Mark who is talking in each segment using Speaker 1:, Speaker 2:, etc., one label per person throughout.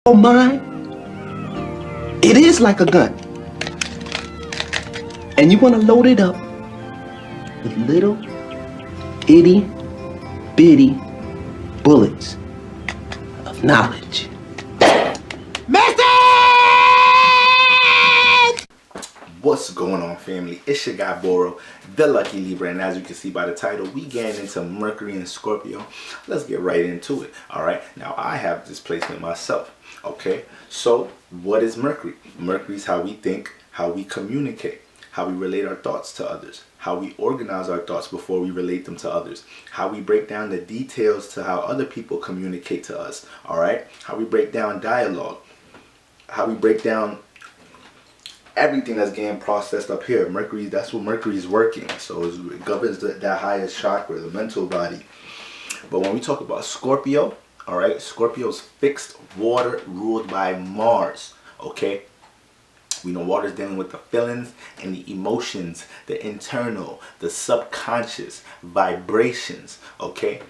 Speaker 1: your mind, it is like a gun. And you want to load it up with little itty bitty bullets of knowledge.
Speaker 2: What's going on, family? It's your guy Boro, the Lucky Libra, and as you can see by the title, we getting into Mercury and Scorpio. Let's get right into it. All right, now I have this placement myself. Okay, so what is Mercury? Mercury is how we think, how we communicate, how we relate our thoughts to others, how we organize our thoughts before we relate them to others, how we break down the details to how other people communicate to us. All right, how we break down dialogue, how we break down everything that's getting processed up here. Mercury, that's what Mercury is working. So it governs that highest chakra, the mental body. But when we talk about Scorpio, all right, Scorpio's fixed water ruled by Mars. Okay, we know water is dealing with the feelings and the emotions, the internal, the subconscious vibrations. Okay,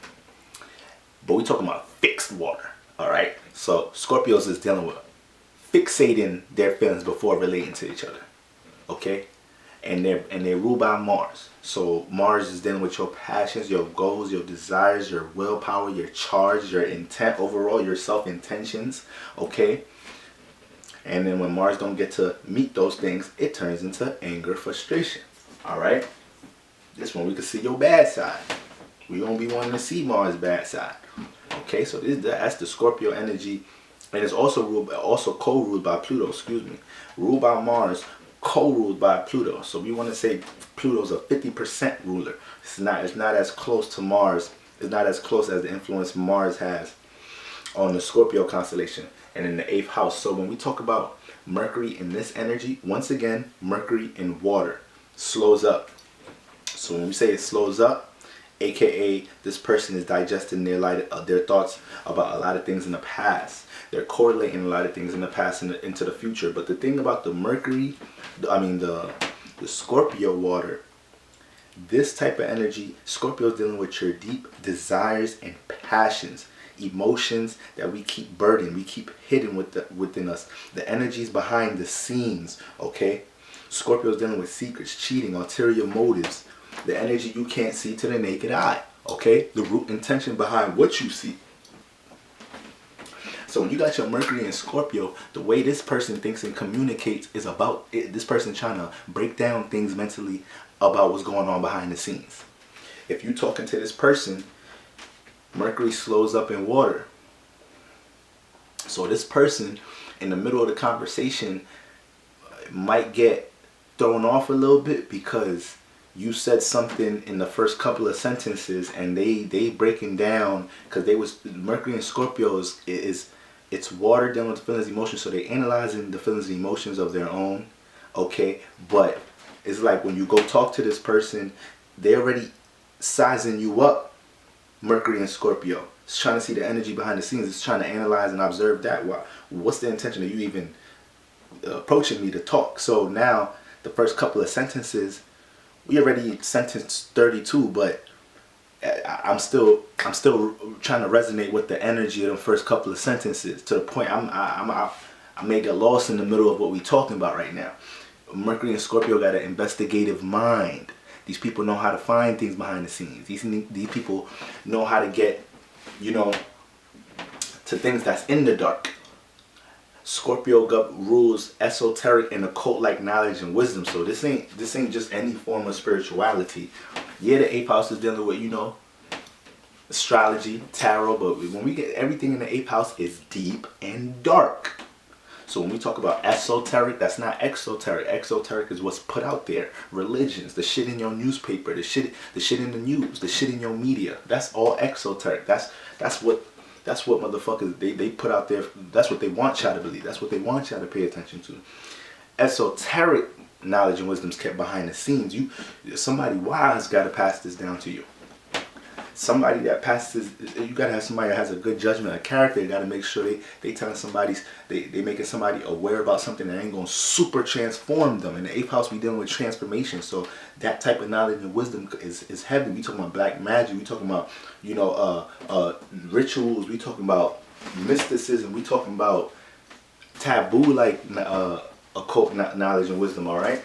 Speaker 2: but we talking about fixed water. All right, so Scorpios is dealing with fixating their feelings before relating to each other. Okay, and they're ruled by Mars. So Mars is dealing with your passions, your goals, your desires, your willpower, your charge, your intent overall, your self-intentions. Okay, and then when Mars don't get to meet those things, it turns into anger, frustration. All right, this one we can see your bad side. We don't be wanting to see Mars' bad side. Okay, so that's the Scorpio energy. And it's also co-ruled by Pluto, ruled by Mars, co-ruled by Pluto. So we want to say Pluto's a 50% ruler. It's not as close to Mars. It's not as close as the influence Mars has on the Scorpio constellation and in the 8th house. So when we talk about Mercury in this energy, once again, Mercury in water slows up. So when we say it slows up, aka this person is digesting their thoughts about a lot of things in the past. They're correlating a lot of things in the past and into the future. But the thing about the Mercury, the Scorpio water, this type of energy, Scorpio is dealing with your deep desires and passions, emotions that we keep burdened, we keep hidden within us. The energies behind the scenes, okay? Scorpio is dealing with secrets, cheating, ulterior motives, the energy you can't see to the naked eye, okay? The root intention behind what you see. So when you got your Mercury in Scorpio, the way this person thinks and communicates is about it, this person trying to break down things mentally about what's going on behind the scenes. If you're talking to this person, Mercury slows up in water. So this person in the middle of the conversation might get thrown off a little bit because you said something in the first couple of sentences and they breaking down because Mercury and Scorpio it's water dealing with feelings, emotions, so they're analyzing the feelings and emotions of their own. Okay, but it's like when you go talk to this person, they're already sizing you up. Mercury and Scorpio, it's trying to see the energy behind the scenes. It's trying to analyze and observe that. What's the intention of you even approaching me to talk? So now the first couple of sentences, we already sentence 32, but I'm still trying to resonate with the energy of the first couple of sentences to the point I may get lost in the middle of what we're talking about right now. Mercury and Scorpio got an investigative mind. These people know how to find things behind the scenes. These people know how to get, to things that's in the dark. Scorpio rules esoteric and occult-like knowledge and wisdom. So this ain't just any form of spirituality. Yeah, the 8th house is dealing with, astrology, tarot, but when we get everything in the 8th house is deep and dark. So when we talk about esoteric, that's not exoteric. Exoteric is what's put out there. Religions, the shit in your newspaper, the shit in the news, the shit in your media. That's all exoteric. That's what motherfuckers they put out there. That's what they want y'all to believe. That's what they want y'all to pay attention to. Esoteric knowledge and wisdom is kept behind the scenes. Somebody wise got to pass this down to you. Somebody that passes, you gotta have somebody that has a good judgment of character. You gotta make sure they telling they making somebody aware about something that ain't gonna super transform them. In the 8th house, we dealing with transformation. So that type of knowledge and wisdom is heavy. We talking about black magic. We talking about rituals. We talking about mysticism. We talking about taboo like occult knowledge and wisdom. All right.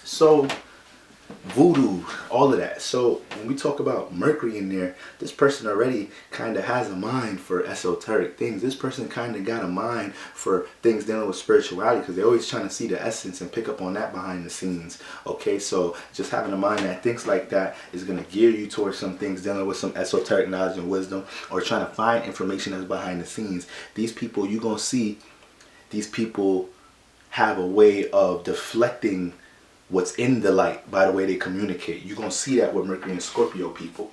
Speaker 2: So voodoo, all of that. So when we talk about Mercury in there, this person already kind of has a mind for esoteric things. This person kind of got a mind for things dealing with spirituality, because they're always trying to see the essence and pick up on that behind the scenes. Okay, so just having a mind that thinks like that is going to gear you towards some things dealing with some esoteric knowledge and wisdom, or trying to find information that's behind the scenes. These people, you're going to see, these people have a way of deflecting what's in the light by the way they communicate. You're going to see that with Mercury and Scorpio people.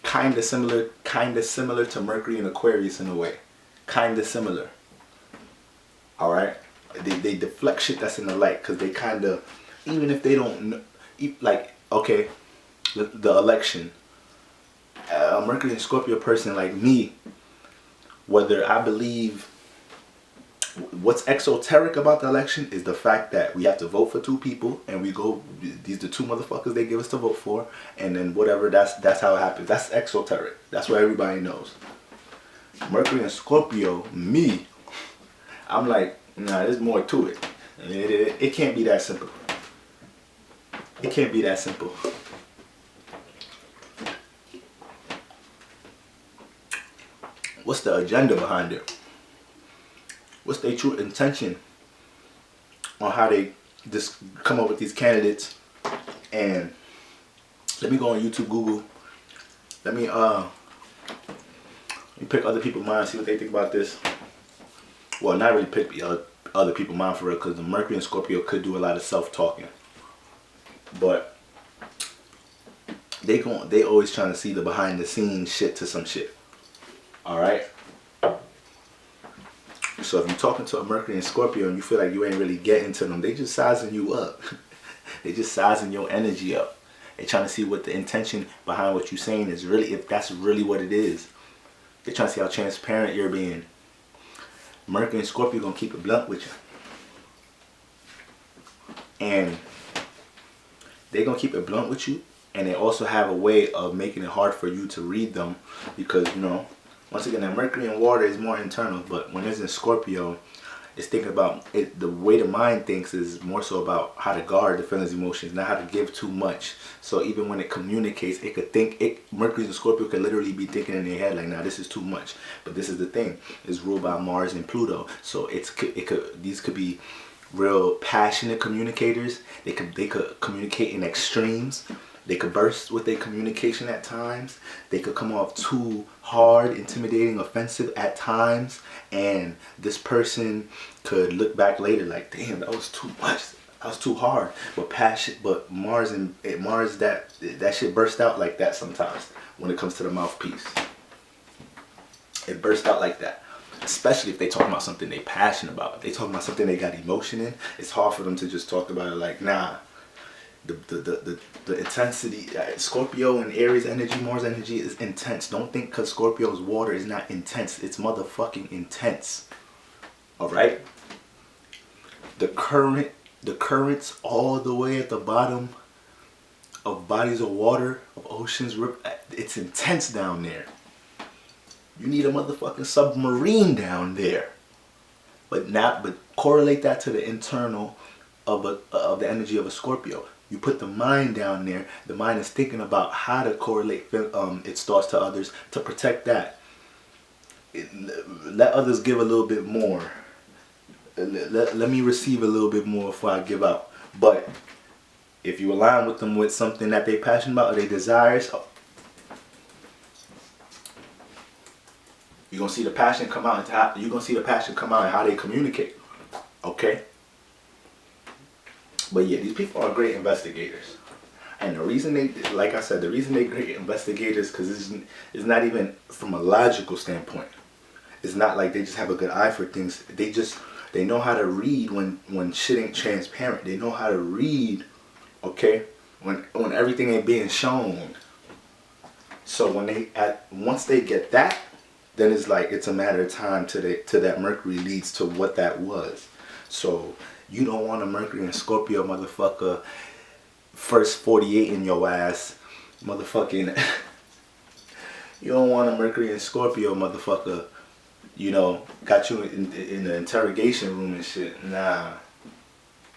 Speaker 2: Kind of similar to Mercury and Aquarius in a way. Kind of similar. All right? They deflect shit that's in the light, because they kind of, even if they don't know, like, okay, the election. A Mercury and Scorpio person like me, whether I believe, what's exoteric about the election is the fact that we have to vote for two people, and we go, these are the two motherfuckers they give us to vote for, and then whatever, that's how it happens. That's exoteric. That's what everybody knows. Mercury and Scorpio, me, I'm like, nah, there's more to it. It can't be that simple. It can't be that simple. What's the agenda behind it? What's their true intention on how they just come up with these candidates? And let me go on YouTube, Google. Let me pick other people's minds, see what they think about this. Well, not really pick other people's mind for real, because the Mercury and Scorpio could do a lot of self-talking. But they always trying to see the behind the scenes shit to some shit. Alright? So if you're talking to a Mercury and Scorpio and you feel like you ain't really getting to them, they just sizing you up. They just sizing your energy up. They trying to see what the intention behind what you're saying is really, if that's really what it is. They trying to see how transparent you're being. Mercury and Scorpio gonna keep it blunt with you. And they gonna keep it blunt with you. And they also have a way of making it hard for you to read them, because, you know, once again, that Mercury and water is more internal, but when it's in Scorpio, it's thinking about it. The way the mind thinks is more so about how to guard the feelings, emotions, not how to give too much. So even when it communicates, it could think, Mercury and Scorpio could literally be thinking in their head like, nah, this is too much. But this is the thing, it's ruled by Mars and Pluto. So these could be real passionate communicators. They could communicate in extremes. They could burst with their communication at times. They could come off too hard, intimidating, offensive at times. And this person could look back later like, damn, that was too much. That was too hard. But passion, but Mars, that shit burst out like that sometimes when it comes to the mouthpiece. It burst out like that. Especially if they talking about something they passionate about. If they talking about something they got emotion in, it's hard for them to just talk about it like, nah. The intensity, Scorpio and Aries energy, Mars energy is intense. Don't think because Scorpio's water is not intense. It's motherfucking intense. Alright? The currents all the way at the bottom of bodies of water, of oceans, it's intense down there. You need a motherfucking submarine down there. But correlate that to the internal of the energy of a Scorpio. You put the mind down there. The mind is thinking about how to correlate its thoughts to others to protect that. Let others give a little bit more. Let me receive a little bit more before I give out. But if you align with them with something that they passionate about or they desires, you're gonna see the passion come out. You're gonna see the passion come out in how they communicate. Okay. But yeah, these people are great investigators. And the reason they, like I said, the reason they're great investigators, because it's not even from a logical standpoint. It's not like they just have a good eye for things. They know how to read when shit ain't transparent. They know how to read, okay, when everything ain't being shown. So once they get that, then it's like it's a matter of time to that Mercury leads to what that was. So you don't want a Mercury and Scorpio motherfucker first 48 in your ass, motherfucking. You don't want a Mercury and Scorpio motherfucker you know, got you in the interrogation room and shit. Nah.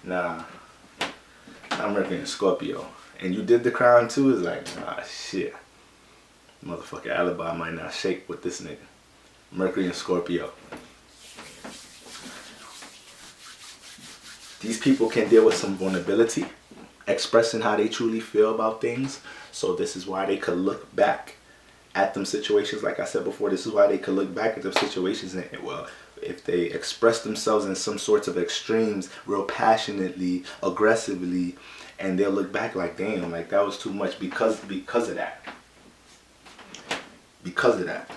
Speaker 2: I'm Mercury and Scorpio. And you did the crime too? It's like, nah, shit. Motherfucker alibi might not shake with this nigga. Mercury and Scorpio. These people can deal with some vulnerability, expressing how they truly feel about things. So this is why they could look back at them situations. Like I said before, this is why they could look back at them situations and, well, if they express themselves in some sorts of extremes, real passionately, aggressively, and they'll look back like, damn, like that was too much because of that. Because of that,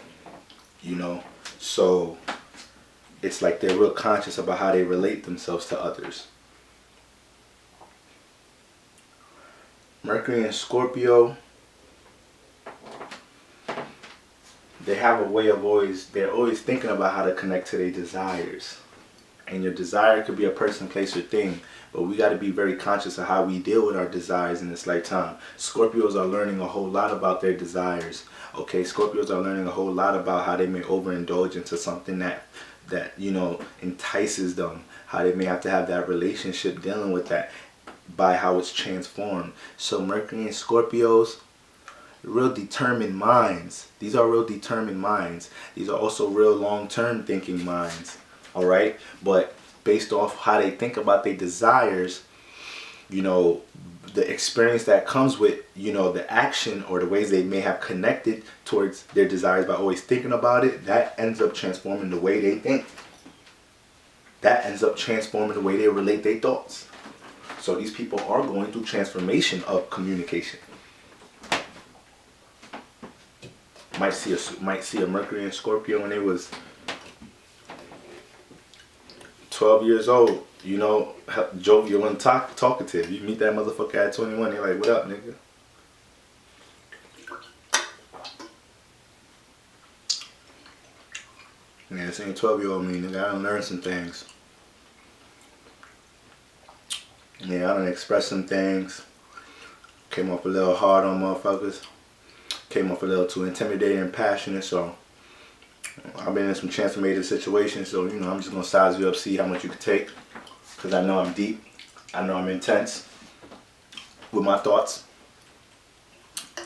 Speaker 2: you know. So it's like they're real conscious about how they relate themselves to others. Mercury and Scorpio, they have a way of they're always thinking about how to connect to their desires. And your desire could be a person, place, or thing. But we got to be very conscious of how we deal with our desires in this lifetime. Scorpios are learning a whole lot about their desires. Okay, Scorpios are learning a whole lot about how they may overindulge into something that you know, entices them. How they may have to have that relationship dealing with that by how it's transformed. So Mercury and Scorpios, real determined minds. These are real determined minds. These are also real long-term thinking minds. All right, but based off how they think about their desires, you know, the experience that comes with, you know, the action or the ways they may have connected towards their desires by always thinking about it, that ends up transforming the way they think. That ends up transforming the way they relate their thoughts. So these people are going through transformation of communication. Might see a Mercury and Scorpio when they was 12 years old, you know, jovial and talkative. You meet that motherfucker at 21, they're like, what up, nigga? Yeah, this ain't 12-year-old me, nigga. I done learned some things. Yeah, I done expressed some things. Came off a little hard on motherfuckers. Came off a little too intimidating and passionate, so I've been in some transformative situations, so, you know, I'm just going to size you up, see how much you can take. Because I know I'm deep. I know I'm intense with my thoughts.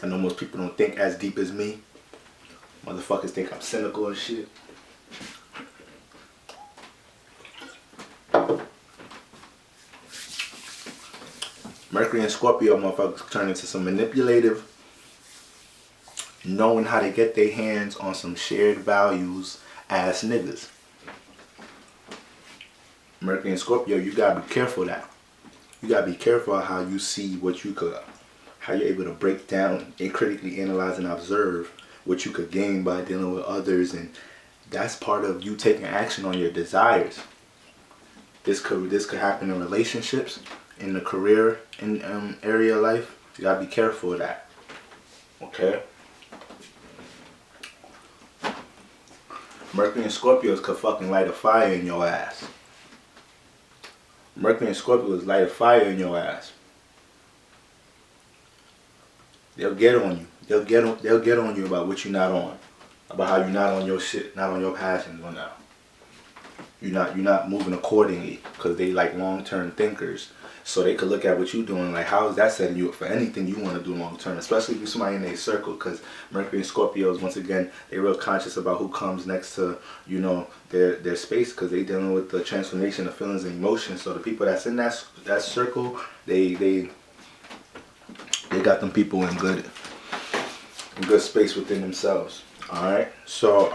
Speaker 2: I know most people don't think as deep as me. Motherfuckers think I'm cynical and shit. Mercury and Scorpio motherfuckers turn into some manipulative, knowing how to get their hands on some shared values ass niggas. Mercury and Scorpio, you gotta be careful of that. You gotta be careful of how you see what you could, how you're able to break down and critically analyze and observe what you could gain by dealing with others, and that's part of you taking action on your desires. This could happen in relationships, in the career in area of life. You gotta be careful of that. Okay. Mercury and Scorpios could fucking light a fire in your ass. Mercury and Scorpios light a fire in your ass. They'll get on you. They'll get on you about what you're not on. About how you're not on your shit, not on your passions or now. You're not moving accordingly, because they like long-term thinkers. So they could look at what you're doing like, how is that setting you up for anything you want to do long-term, especially if you're somebody in their circle, because Mercury and Scorpios, once again, they're real conscious about who comes next to, you know, their space, because they dealing with the transformation of feelings and emotions. So the people that's in that circle, they got them people in good space within themselves. All right, so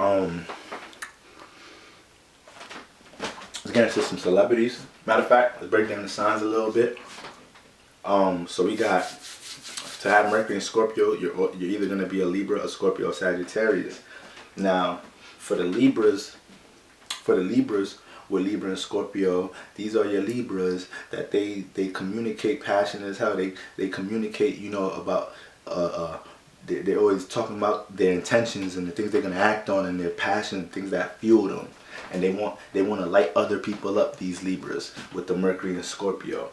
Speaker 2: let's get into some celebrities. Matter of fact, let's break down the signs a little bit. So we got, to have Mercury and Scorpio, you're either going to be a Libra, a Scorpio, or Sagittarius. Now, for the Libras with Libra and Scorpio, these are your Libras that they communicate passion as hell. They communicate, you know, about they're always talking about their intentions and the things they're gonna act on and their passion, things that fuel them. And they want to light other people up, these Libras with the Mercury and Scorpio.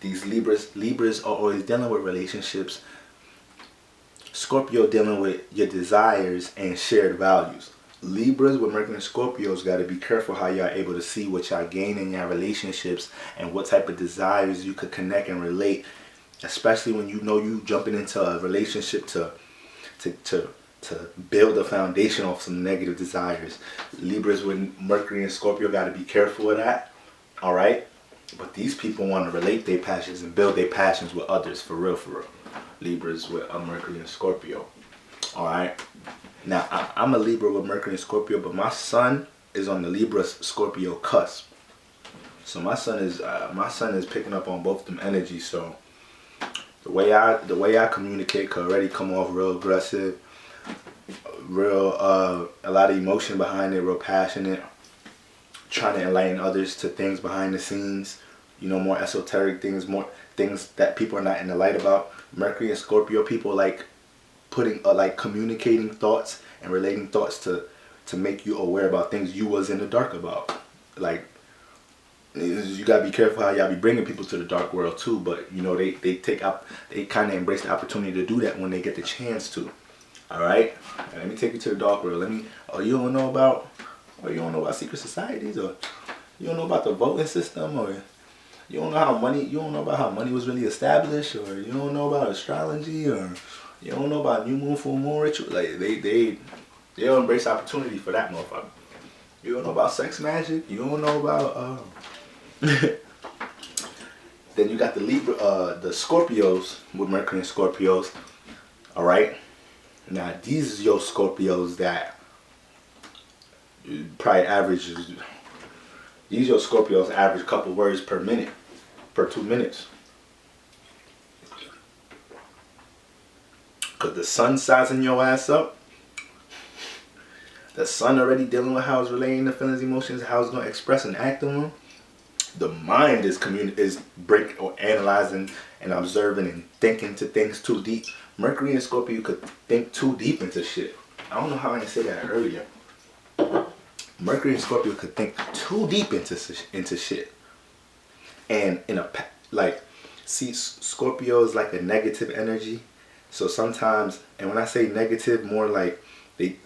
Speaker 2: These Libras are always dealing with relationships. Scorpio dealing with your desires and shared values. Libras with Mercury and Scorpios got to be careful how y'all able to see what y'all gain in your relationships and what type of desires you could connect and relate, especially when you know you jumping into a relationship to build a foundation off some negative desires. Libras with Mercury and Scorpio got to be careful of that. All right, but these people want to relate their passions and build their passions with others, for real, for real. Libras with a Mercury and Scorpio. All right. Now, I'm a Libra with Mercury and Scorpio, but my sun is on the Libra-Scorpio cusp. So my sun is picking up on both them energies. So the way I communicate could already come off real aggressive, real a lot of emotion behind it, real passionate, trying to enlighten others to things behind the scenes. You know, more esoteric things, more things that people are not in the light about. Mercury and Scorpio people like putting like communicating thoughts and relating thoughts to make you aware about things you was in the dark about. Like, you gotta be careful how y'all be bringing people to the dark world too, but you know, they kind of embrace the opportunity to do that when they get the chance to. All right, and let me take you to the dark world. You don't know about secret societies, or you don't know about the voting system, or you don't know about how money was really established, or you don't know about astrology, or you don't know about new moon, full moon ritual. Like they'll embrace opportunity for that motherfucker. You don't know about sex magic. You don't know about Then you got the the Scorpios with Mercury and Scorpios. All right. Now these is your Scorpios that probably averages. These your Scorpios average a couple words per minute, per 2 minutes. Cause the sun sizing your ass up. The sun already dealing with how it's relating the feelings, emotions, how it's gonna express and act on them. The mind is break or analyzing and observing and thinking to things too deep. Mercury and Scorpio could think too deep into shit. I don't know how I can say that earlier. Mercury and Scorpio could think too deep into shit. And see, Scorpio is like a negative energy. So sometimes, and when I say negative, more like they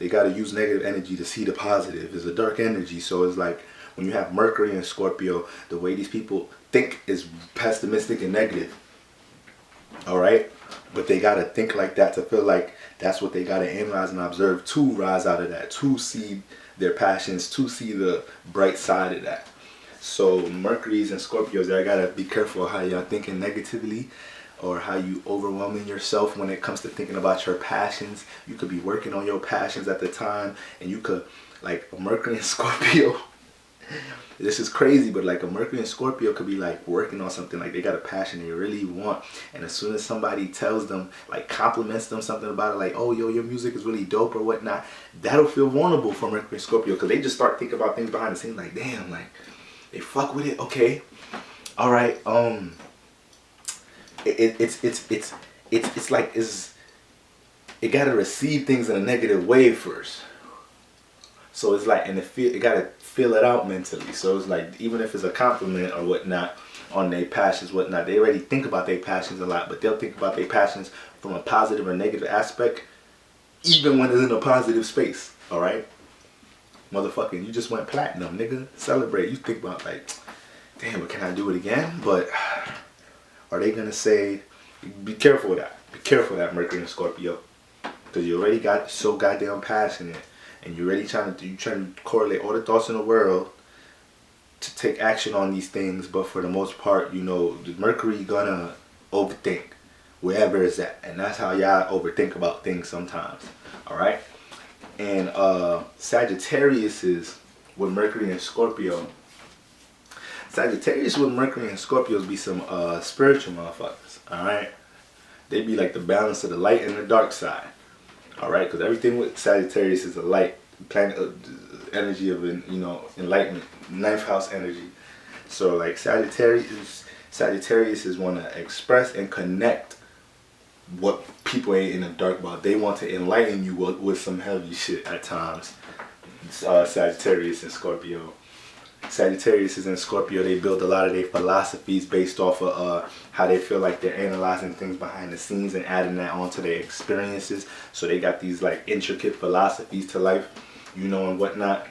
Speaker 2: got to use negative energy to see the positive. It's a dark energy. So it's like when you have Mercury and Scorpio, the way these people think is pessimistic and negative. All right, but they got to think like that to feel like that's what they got to analyze and observe to rise out of that, to see their passions, to see the bright side of that. So Mercury's and Scorpios, I gotta be careful how y'all thinking negatively, or how you overwhelming yourself when it comes to thinking about your passions. You could be working on your passions at the time, and you could, like a Mercury and Scorpio, this is crazy, but like a Mercury and Scorpio could be like working on something, like they got a passion they really want, and as soon as somebody tells them, like compliments them something about it, like, oh yo, your music is really dope or whatnot, that'll feel vulnerable for Mercury and Scorpio, because they just start thinking about things behind the scenes, like, damn, like they fuck with it, okay, all right, it's like it gotta receive things in a negative way first. So it's like, and it gotta feel it out mentally. So it's like, even if it's a compliment or whatnot on their passions, whatnot, they already think about their passions a lot, but they'll think about their passions from a positive or negative aspect, even when it's in a positive space. All right, motherfucking, you just went platinum, nigga. Celebrate. You think about like, damn, but can I do it again? But are they gonna say, be careful with that. Be careful with that, Mercury and Scorpio, because you already got so goddamn passionate, and you're already trying to correlate all the thoughts in the world to take action on these things. But for the most part, you know, the Mercury gonna overthink wherever it's at, and that's how y'all overthink about things sometimes. All right, and Sagittarius is with Mercury and Scorpio. Sagittarius with Mercury and Scorpios be some spiritual motherfuckers, alright? They be like the balance of the light and the dark side, alright? Because everything with Sagittarius is a light, planet, energy of, you know, enlightenment, 9th house energy. So like Sagittarius is want to express and connect what people ain't in the dark about. They want to enlighten you with some heavy shit at times. Sagittarius and Scorpio. Sagittarius is in Scorpio. They build a lot of their philosophies based off of how they feel like they're analyzing things behind the scenes and adding that onto their experiences. So they got these like intricate philosophies to life. you know, and whatnot.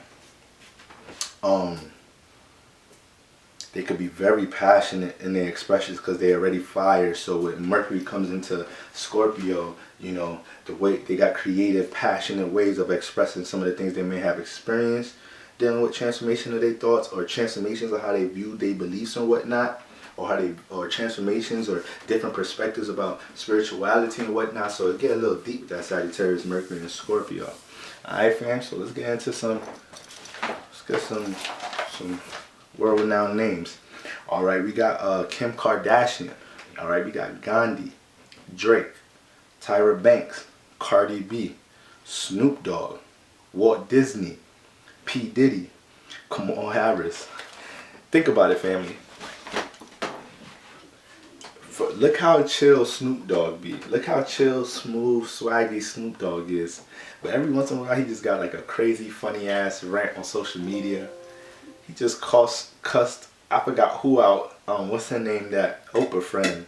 Speaker 2: They could be very passionate in their expressions because they're already fire. So when Mercury comes into Scorpio, you know, the way they got creative, passionate ways of expressing some of the things they may have experienced, dealing with transformation of their thoughts or transformations of how they view their beliefs and whatnot, or transformations or different perspectives about spirituality and whatnot. So it get a little deep with that Sagittarius, Mercury, and Scorpio. Alright, fam, so let's get into some world-renowned names. Alright, we got Kim Kardashian. Alright, we got Gandhi, Drake, Tyra Banks, Cardi B, Snoop Dogg, Walt Disney, P. Diddy, Kamala Harris. Think about it, family. Look how chill Snoop Dogg be. Look how chill, smooth, swaggy Snoop Dogg is. But every once in a while, he just got like a crazy, funny ass rant on social media. He just cussed, I forgot who out. What's her name? That Oprah friend,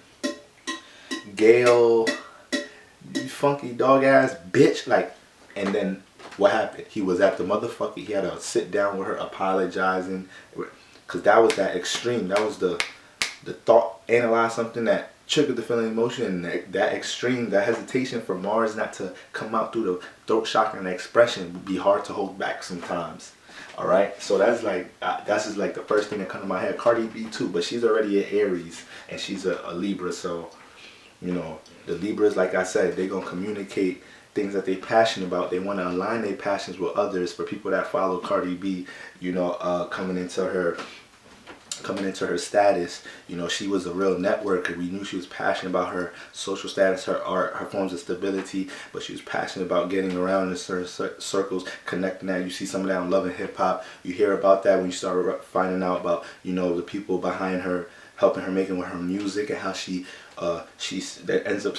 Speaker 2: Gail. You funky dog ass bitch. Like, and then what happened? He was at the motherfucker. He had to sit down with her, apologizing, cause that was that extreme. That was the thought, analyze something that triggered the feeling, emotion, and that extreme, that hesitation for Mars not to come out through the throat chakra and expression would be hard to hold back sometimes. All right, so that's just like the first thing that comes to my head. Cardi B too, but she's already an Aries and she's a Libra, so you know the Libras, like I said, they're gonna communicate things that they're passionate about. They want to align their passions with others. For people that follow Cardi B, you know, coming into her status, you know, she was a real networker. We knew she was passionate about her social status, her art, her forms of stability, but she was passionate about getting around in certain circles, connecting that. You see some of that in Love and Hip Hop. You hear about that when you start finding out about, you know, the people behind her, helping her, making with her music, and how she that ends up,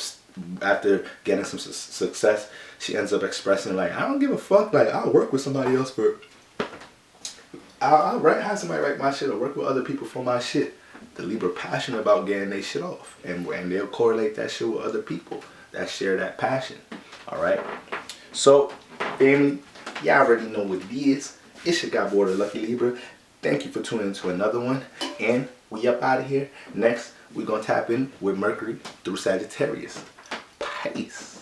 Speaker 2: after getting some success, she ends up expressing like, I don't give a fuck, like I'll work with somebody else for, I'll have somebody write my shit or work with other people for my shit. The Libra passionate about getting their shit off, and they'll correlate that shit with other people that share that passion. All right. So, family, y'all already know what it is. It's your guy, Boy, the Lucky Libra. Thank you for tuning into another one, and we up out of here. Next, we're gonna tap in with Mercury through Sagittarius. Peace.